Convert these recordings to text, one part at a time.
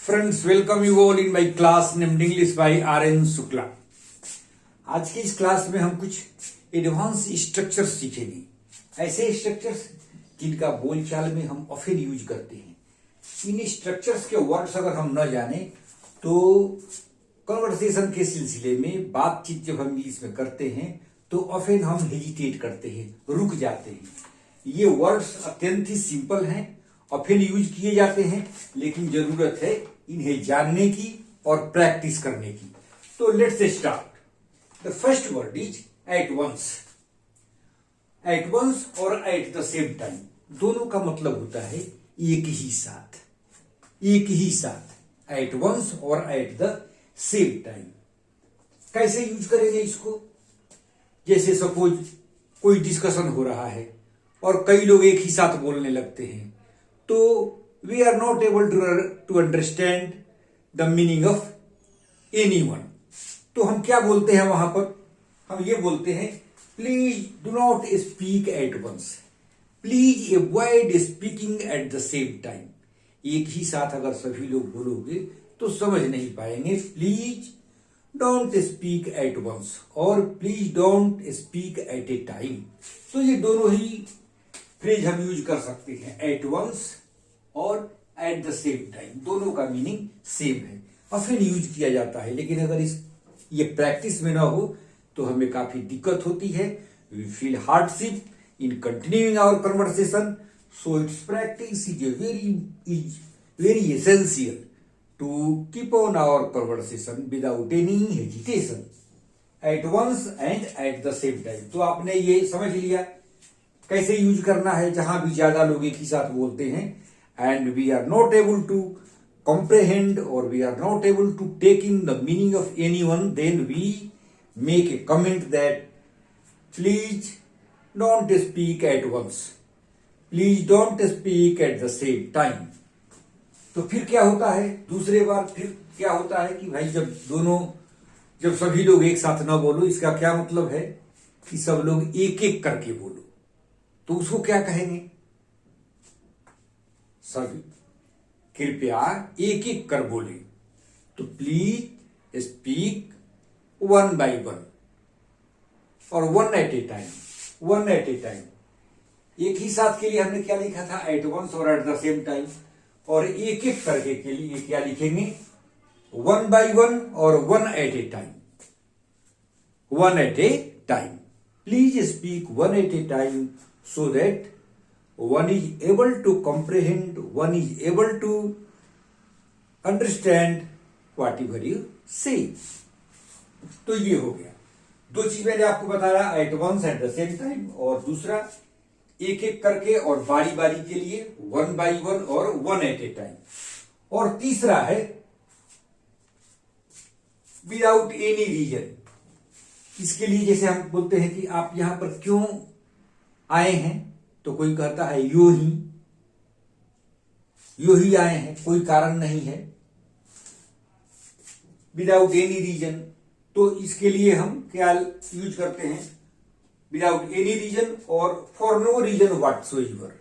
Friends, welcome you all in my class named English by R.N. Shukla. आज की इस class में हम कुछ एडवांस स्ट्रक्चर्स सीखेंगे, ऐसे स्ट्रक्चर्स जिनका बोलचाल में हम ऑफन यूज करते हैं। इन स्ट्रक्चर्स के वर्ड्स अगर हम न जाने तो कन्वर्सेशन के सिलसिले में बातचीत जब हम इंग्लिश में करते हैं तो ऑफन हम हेजिटेट करते हैं, रुक जाते हैं। ये वर्ड्स अत्यंत ही सिंपल हैं, ऑफन यूज किए जाते हैं, लेकिन जरूरत है इन्हें जानने की और प्रैक्टिस करने की। तो let's start. The first word is at once. At once और एट द सेम टाइम दोनों का मतलब होता है एक ही साथ, एक ही साथ। एट वंस और एट द सेम टाइम कैसे यूज करेंगे इसको? जैसे सपोज कोई डिस्कशन हो रहा है और कई लोग एक ही साथ बोलने लगते हैं, तो we are not able to understand the meaning of anyone। तो हम क्या बोलते हैं वहां पर? हम ये बोलते हैं please do not speak at once, please avoid speaking at the same time. एक ही साथ अगर सभी लोग बोलोगे तो समझ नहीं पाएंगे। Please don't speak at once और please don't speak at a time. तो ये दोनों ही फ्रेज हम यूज कर सकते हैं, एट वंस और एट द सेम टाइम। दोनों का मीनिंग सेम है, ऑफन यूज किया जाता है, लेकिन अगर ये प्रैक्टिस में ना हो तो हमें काफी दिक्कत होती है। We feel hardship in continuing our conversation, so it's practice is very essential to keep on our conversation without any hesitation, at once and at the same time. तो आपने ये समझ लिया कैसे यूज करना है जहां भी ज्यादा लोग एक ही साथ बोलते हैं and we are not able to comprehend or we are not able to take in the meaning of anyone, then we make a comment that please don't speak at once, please don't speak at the same time। तो फिर क्या होता है? दूसरे बार फिर क्या होता है कि भाई जब सभी लोग एक साथ ना बोलो, इसका क्या मतलब है कि सब लोग एक एक करके बोलो। तो उसको क्या कहेंगे? सभी कृपया एक एक कर बोले। तो please speak one by one और one at a time, one at a time. एक ही साथ के लिए हमने क्या लिखा था? एट वंस और एट द सेम टाइम। और एक एक करके के लिए क्या लिखेंगे? वन बाय वन और one at a time, one at a time. Please speak one at a time so that one is able to comprehend, one is able to understand whatever you say। तो ये हो गया। दो चीज मैंने आपको बताया, at once at the same time, और दूसरा एक एक करके और बारी बारी के लिए वन बाई वन और वन एट ए टाइम। और तीसरा है विदाउट एनी रीजन। इसके लिए जैसे हम बोलते हैं कि आप यहां पर क्यों आए हैं, तो कोई कहता है यूं ही आए हैं, कोई कारण नहीं है, विदाउट एनी रीजन। तो इसके लिए हम क्या यूज करते हैं? विदाउट एनी रीजन और for no reason whatsoever,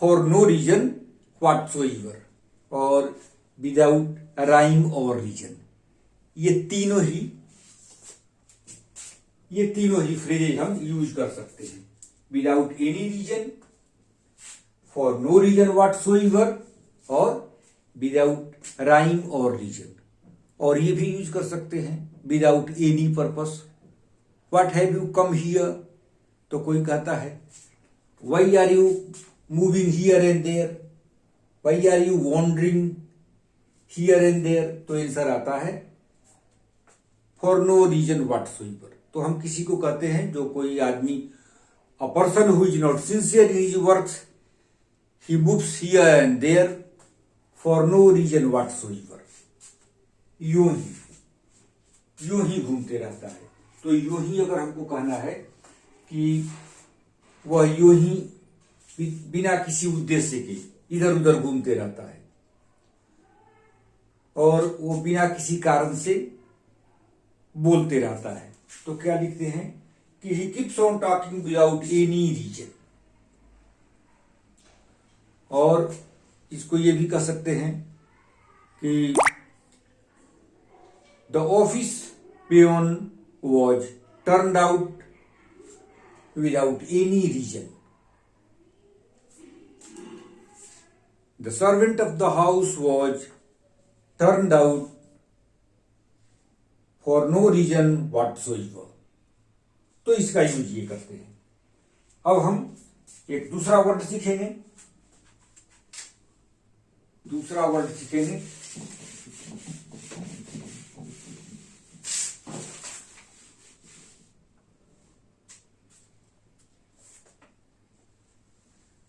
for no reason whatsoever और विदाउट राइम और रीजन। ये तीनों ही फ्रेजेज हम यूज कर सकते हैं। Without any reason, for no reason whatsoever और विदाउट राइम और रीजन। और ये भी यूज कर सकते हैं without any purpose. What have you come here? तो कोई कहता है why are you moving here and there, why are you wandering here and there? तो आंसर आता है फॉर नो रीजन व्हाटसोएवर। तो हम किसी को कहते हैं, जो कोई आदमी, a person who is not sincere in his works, he moves here and there for no reason whatsoever. यूं ही घूमते रहता है। तो यूं ही अगर हमको कहना है कि वह यूं ही बिना किसी उद्देश्य के इधर उधर घूमते रहता है और वो बिना किसी कारण से बोलते रहता है, तो क्या लिखते हैं कि he keeps on talking without any reason. और इसको ये भी कह सकते हैं कि the office peon was turned out without any reason. The servant of the house was turned out for no reason whatsoever. तो इसका यूज ये करते हैं। अब हम एक दूसरा वर्ड सीखेंगे।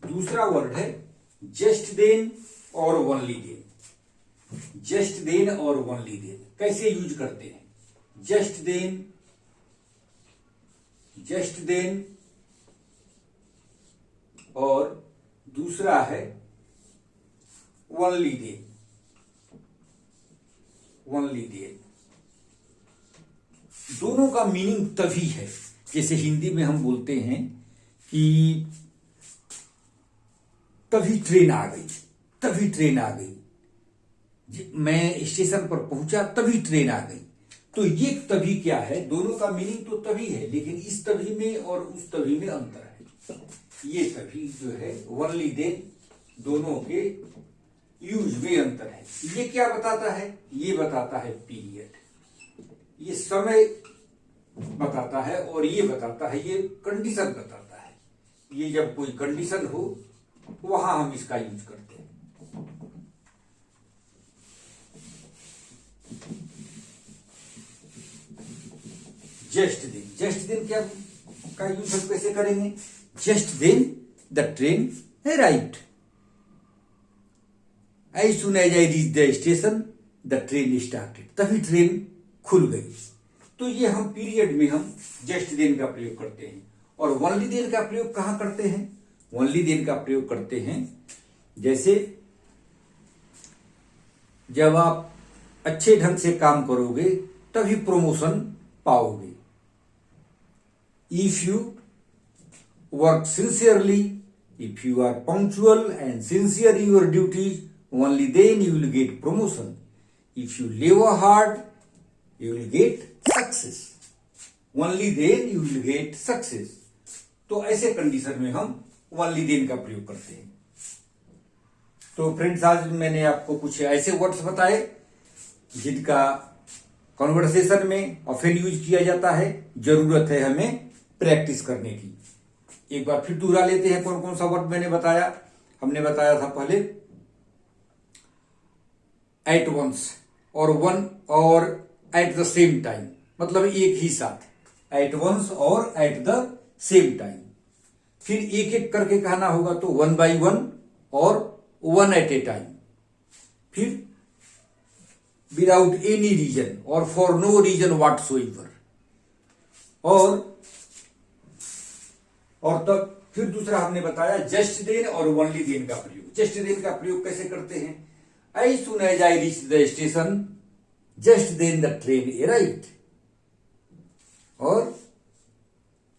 दूसरा वर्ड है जस्ट देन और ओनली देन। जस्ट देन और ओनली देन कैसे यूज करते हैं? जस्ट देन और दूसरा है ओनली देन। दोनों का मीनिंग तभी है, जैसे हिंदी में हम बोलते हैं कि तभी ट्रेन आ गई, मैं स्टेशन पर पहुंचा तभी ट्रेन आ गई। तो ये तभी क्या है? दोनों का मीनिंग तो तभी है, लेकिन इस तभी में और उस तभी में अंतर है। ये तभी जो है ओनली देन, दोनों के यूज में अंतर है। ये क्या बताता है? ये बताता है पीरियड, ये समय बताता है, और ये बताता है, ये कंडीशन बताता है। ये जब कोई कंडीशन हो वहां हम इसका यूज करते हैं। जस्ट देन क्या का यूज हम कैसे करेंगे? Just then the train arrived, as soon as I reach the station the train started, तभी ट्रेन खुल गई। तो ये हम पीरियड में हम जस्ट देन का प्रयोग करते हैं। और ओनली देन का प्रयोग कहां करते हैं? ओनली देन का प्रयोग करते हैं जैसे जब आप अच्छे ढंग से काम करोगे तभी प्रमोशन पाओगे। If you work sincerely, if you are punctual and sincere in your duties, only then you will get promotion. If you labour hard, you will get success. Only then you will get success. तो ऐसे condition में हम only then का प्रयोग करते हैं। तो friends, आज मैंने आपको कुछ ऐसे वर्ड्स बताए जिनका कॉन्वर्सेशन में ऑफन यूज किया जाता है। जरूरत है हमें प्रैक्टिस करने की। एक बार फिर दोहरा लेते हैं कौन कौन सा वर्ड मैंने बताया। हमने बताया था पहले एट वंस और वन और एट द सेम टाइम, मतलब एक ही साथ। एट वंस और एट द सेम टाइम। फिर एक एक करके कहना होगा तो वन बाई वन और वन एट ए टाइम। फिर विदाउट एनी रीजन और फॉर नो रीजन व्हाटसोएवर। और तब फिर दूसरा हमने बताया जस्ट देन और ओनली देन का प्रयोग। जस्ट देन का प्रयोग कैसे करते हैं? As soon as I reach the station just then the train arrived. और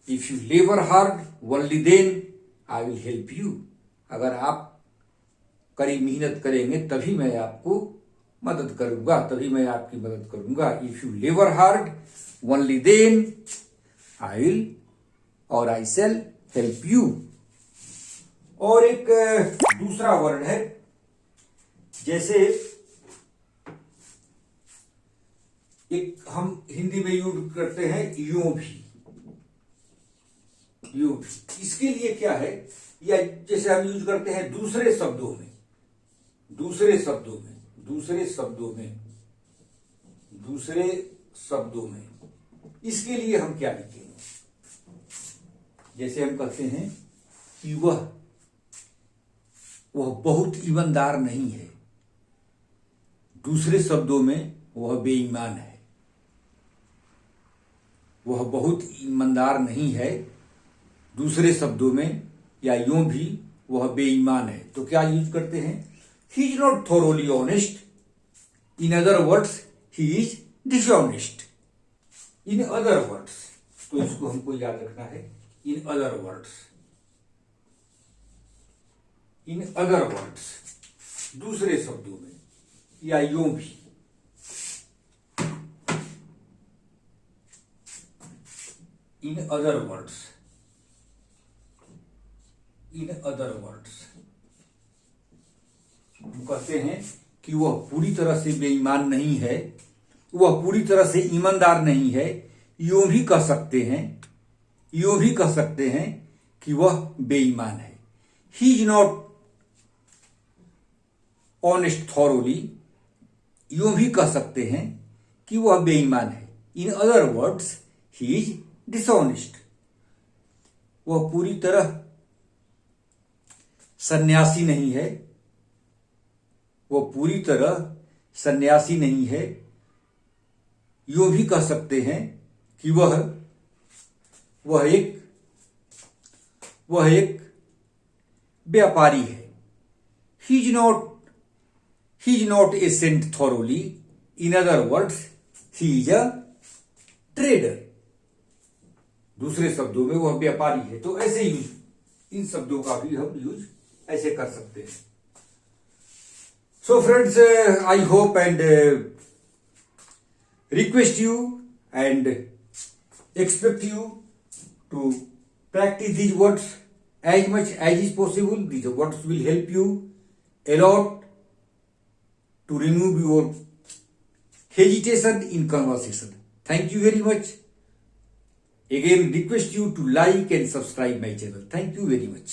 if you labour hard only then I will help you. अगर आप कड़ी मेहनत करेंगे तभी मैं आपको मदद करूंगा, तभी मैं आपकी मदद करूंगा। If you labour hard only then I will और आई शैल हेल्प यू। और एक दूसरा वर्ड है, जैसे एक हम हिंदी में यूज करते हैं यूं भी। इसके लिए क्या है, या जैसे हम यूज करते हैं दूसरे शब्दों में। इसके लिए हम क्या लिखेंगे? जैसे हम कहते हैं कि वह बहुत ईमानदार नहीं है। दूसरे शब्दों में वह बेईमान है। वह बहुत ईमानदार नहीं है, दूसरे शब्दों में, या यूं भी वह बेईमान है। तो क्या यूज करते हैं? ही is not thoroughly honest, in other words he is dishonest. In other words, तो इसको हमको याद रखना है। इन अदर वर्ड्स, दूसरे शब्दों में, या यूं भी, इन अदर वर्ड्स, हम कहते हैं कि वह पूरी तरह से बेईमान नहीं है, वह पूरी तरह से ईमानदार नहीं है। यूं भी कह सकते हैं कि वह बेईमान है। He is not honest thoroughly, यूं भी कह सकते हैं कि वह बेईमान है। इन other words, he is dishonest, वह पूरी तरह सन्यासी नहीं है, वह पूरी तरह सन्यासी नहीं है। यूं भी कह सकते हैं कि वह एक व्यापारी है। He is not a saint thoroughly, in other words, he is a trader. दूसरे शब्दों में वह व्यापारी है। तो ऐसे यूज, इन शब्दों का भी हम यूज ऐसे कर सकते हैं। So friends, I hope and request you and expect you to practice these words as much as is possible. These words will help you a lot to remove your hesitation in conversation. Thank you very much. Again, request you to like and subscribe my channel. Thank you very much.